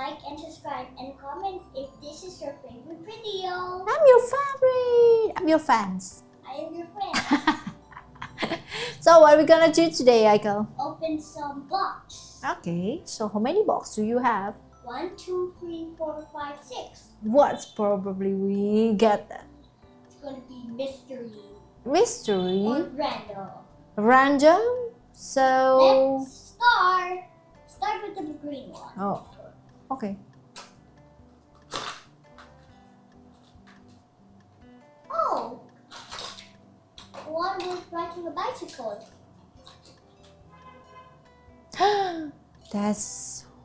like and subscribe and comment if this is your favorite video. I'm your favorite. I'm your fans. I am your friend. So what are we gonna do today, Aiko? Open some box. Okay, so how many boxes do you have? 1, 2, 3, 4, 5, 6. What's probably we get that? It's gonna be mystery Mystery? or random. Random? So... Let's start. Start with the green one. Oh, okay. Oh! One was riding a bicycle.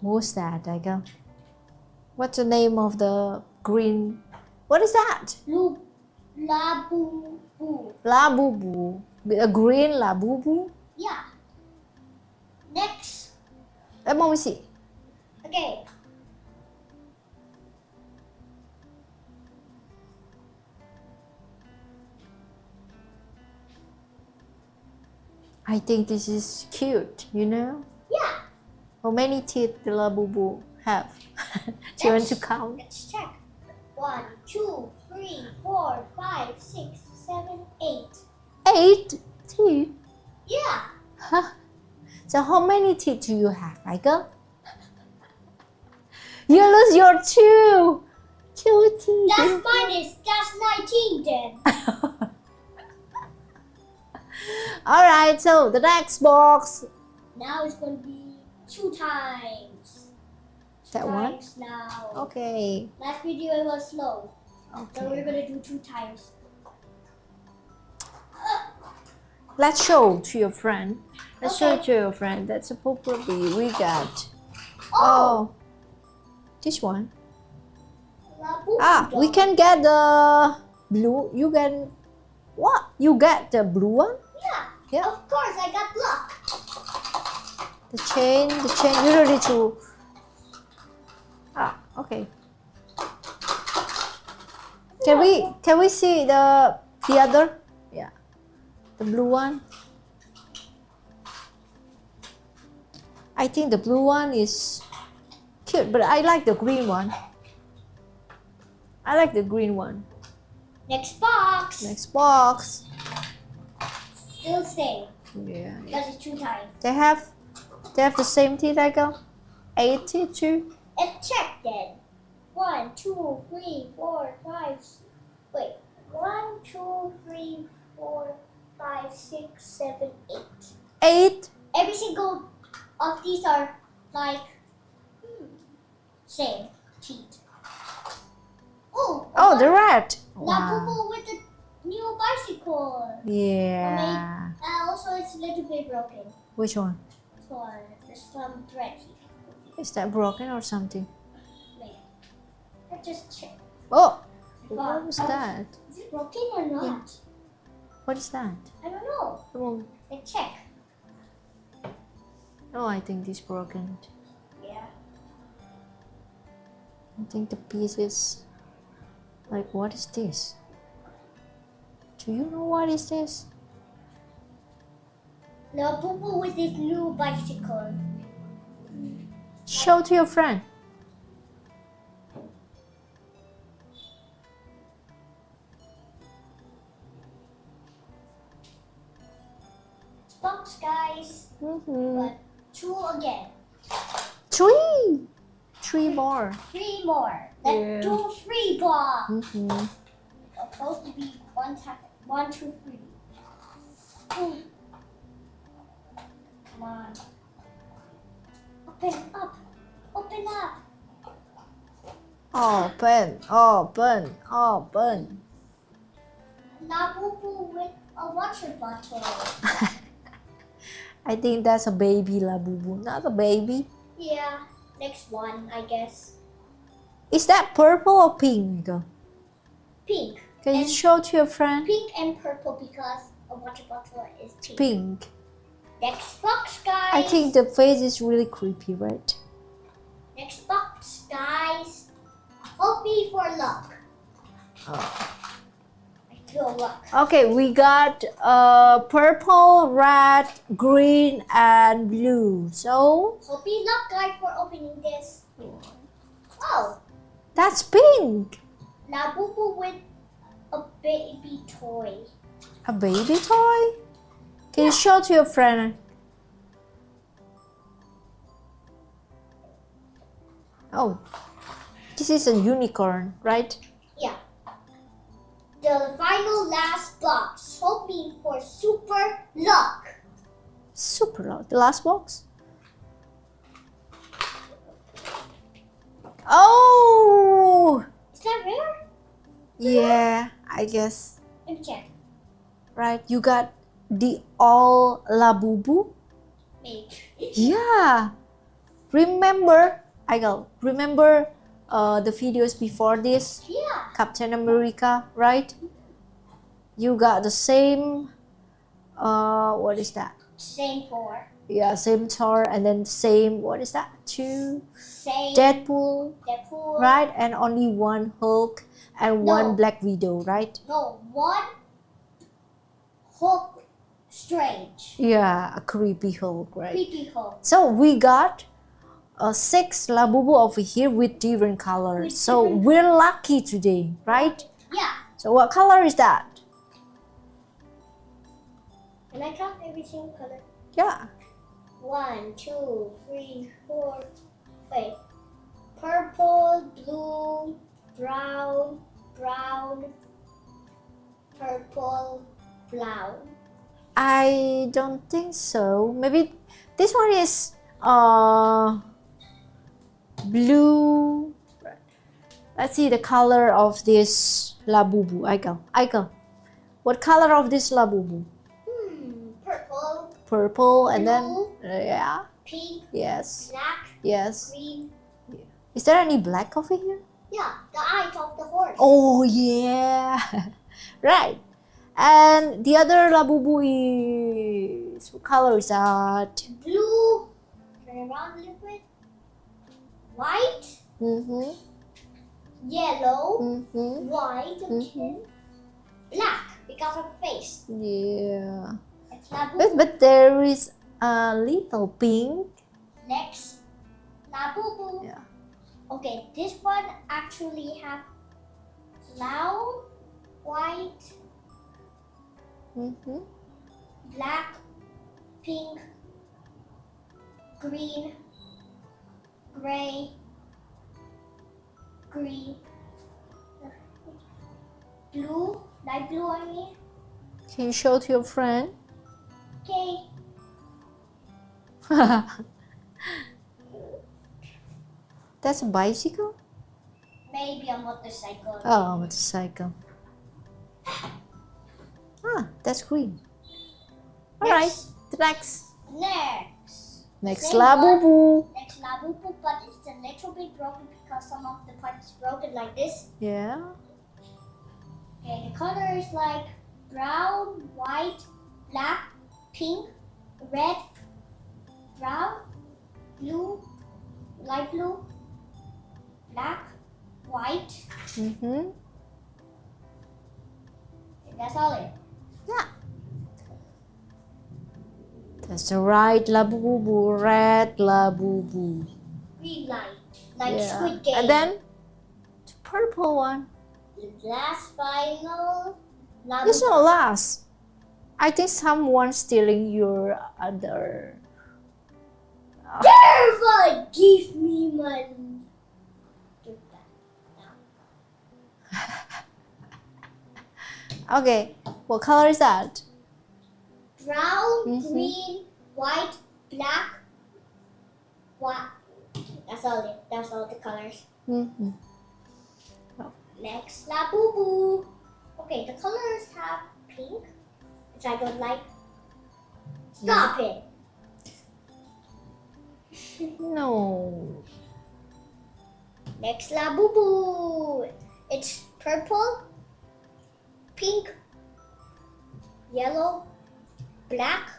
Who's that, Aiko? What's the name of the green? What is that? LABUBU. Labubu. A green Labubu? Yeah. Next. Let me see. Okay. I think this is cute, you know? Yeah. How many teeth the Labubu have? Do you want to count? Let's check. 1, 2, 3, 4, 5, 6, 7, 8. 8 teeth? Yeah. Huh? So how many teeth do you have, Aiko? You lose your two teeth. That's 19 then. Alright, so the next box. Now it's going to be 2 times. That one? Times now. Okay. Last video it was slow. So we're Okay. going to do 2 times. Let's show to your friend. Let's show Okay. to your friend. That's a probably we got. Oh! This one. LABUBU We dog. can get the blue. You can what? You get the blue one? Yeah. Yeah. Of course, I got luck. The chain. You don't need to. Okay. Can we see the other? Yeah. The blue one. I think the blue one is cute, but I like the green one. I like the green one. Next box. Next box. Still same. Yeah. Because it's 2 times. They have the same teeth, I go. 8 teeth too. Let's check then. 1, 2, 3, 4, 5. Wait. 1, 2, 3, 4, 5, 6, 7, 8. 8. Every single of these are like same teeth. Oh, the red. Wow. LABUBU with the new bicycle. Yeah. Also, it's a little bit broken. Which one? This one, there's some thread here. Is that broken or something? Wait, let's just check. Oh, what was that? Is it broken or not? What is that? I don't know. Oh, Let's check. I think this broken. Yeah. I think the pieces. Like, what is this? Do you know what is this? LABUBU with this new bicycle. Show to your friend. It's box, guys. But 2 again. 3. 3 more. 3 more. Let's Yeah. do 3 box. Mm-hmm. It's supposed to be 1 time. 1, 2, 3. Come on. Open up. Open up. Open. LABUBU with a water bottle. I think that's a baby Labubu, not a baby. Yeah. Next one, I guess. Is that purple or pink? Pink. Can you show to your friend? Pink and purple because a water bottle is pink. Pink. Next box, guys. I think the face is really creepy, right? Next box, guys. Hope me for luck. I feel luck. Okay, we got purple, red, green, and blue. So Hope me luck, guys, for opening this. Oh, That's pink. Labubu with a baby toy. A baby toy? Can you show to your friend? Oh, this is a unicorn, right? Yeah. The final last box, hoping for super luck. Super loud. The last box? Oh! Is that rare? Yeah, I guess. Let me check. Right, you got the all LABUBU? Maybe. Yeah. Remember, remember the videos before this? Yeah. Captain America, right? You got the same, what is that? Same for. Yeah, same Thor, and then same, what is that? Two Same. Deadpool, Deadpool. right? And only one Hulk and No. one Black Widow, right? No, one Hulk Strange. Yeah, a creepy Hulk, right? Creepy Hulk. So we got 6 LABUBU over here with different colors. With So different- we're lucky today, right? Yeah. So what color is that? Can I count every single color? Yeah. 1, 2, 3, 4. Wait. Purple, blue, brown, brown, purple, brown. I don't think so. Maybe this one is blue. Let's see the color of this LABUBU. I go. What color of this LABUBU? Purple, Purple and Blue. then yeah. pink, Yes. black, Yes. green. Is there any black over here? Yeah, the eyes of the horse. Oh yeah. Right. And the other LABUBU is what color is that? Blue. Turn around a little bit. White, Mm-hmm. yellow, Mm-hmm. white, Mhm. black because of face. Yeah. It's Labubu. But there is a little pink. Next, Labubu. Yeah. Okay, this one actually have cloud, white, Mm-hmm. black, pink, green, gray, green, blue, light blue I mean. Can you show to your friend? Okay, That's a bicycle? maybe a motorcycle. Oh, motorcycle. Ah, that's green. Alright, the next. Next Next Same LABUBU. Next Labubu, but it's a little bit broken because some of the parts is broken like this. Yeah. Okay, the color is like brown, white, black, pink, red, brown, blue, light blue, black, white. Mm-hmm. And that's all it. Yeah. That's the right LABUBU, red LABUBU. Green light, like Yeah. Squid Game. And then the purple one. the last final It's Labubu. not last. I think someone's stealing your other. Never give me money. Give that now. Okay, what color is that? Brown, Mhm. green, white, black, white. That's all it. That's all the colors. Mm-hmm. Next, Labubu. Okay, the colors have pink, which I don't like. Stop it. No. Next, Labubu. It's purple, pink, yellow, black,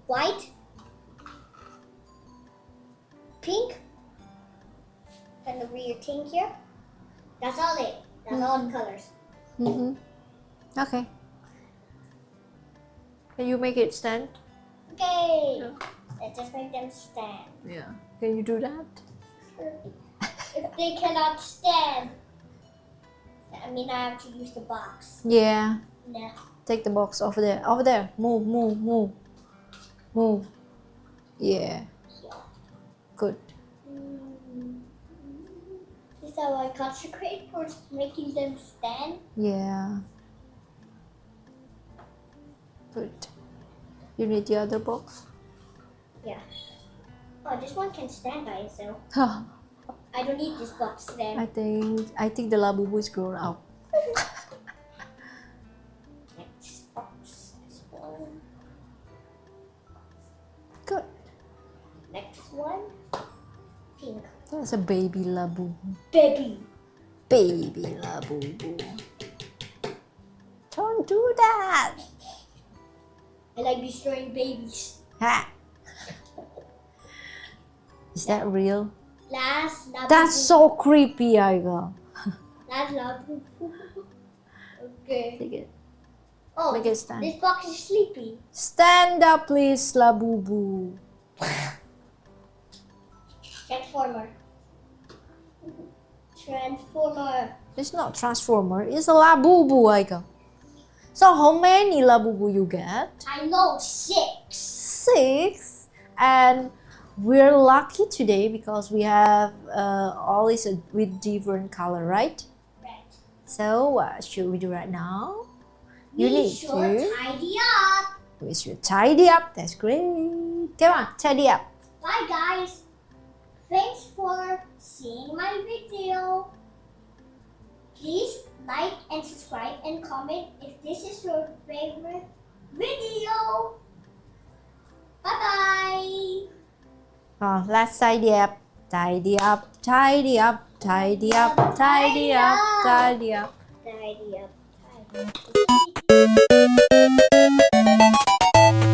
white, pink, and the weird thing here. That's all it. That's all the colors. Mm-hmm. Okay. Can you make it stand? Okay. Yeah. Let's just make them stand. Yeah. Can you do that? if they cannot stand, I mean I have to use the box. Yeah. No. Take the box over there. Over there. Move, move, move. Move. Yeah. Good. Is that why I concentrate for making them stand? Yeah. Good. You need the other box? Yeah. Oh, this one can stand by itself. I I don't need this box then. think the Labubu is grown up. Next box. This one. Good. Next one. Pink. That's a baby Labubu. Baby. Baby Labubu. Don't do that. I like destroying babies. Ha. Is that real? Last Labubu. That's so creepy, Aiga. Last Labubu. Okay. Take it. Oh, Make it stand. this box is sleepy. Stand up, please, Labubu. Transformer. Transformer. It's not Transformer. It's a Labubu, Aiga. So how many Labubu you get? I know 6. 6. And we're lucky today because we have all these with different color, right? Right. So what should we do right now? You We need should to. tidy up. We should tidy up. That's great. Come on, tidy up. Bye guys. Thanks for seeing my video. Please like and subscribe and comment if this is your favorite video. Bye bye. Let's tidy up. Tidy up. Tidy up. Tidy up. Tidy up. Tidy up. Tidy up. Tidy up.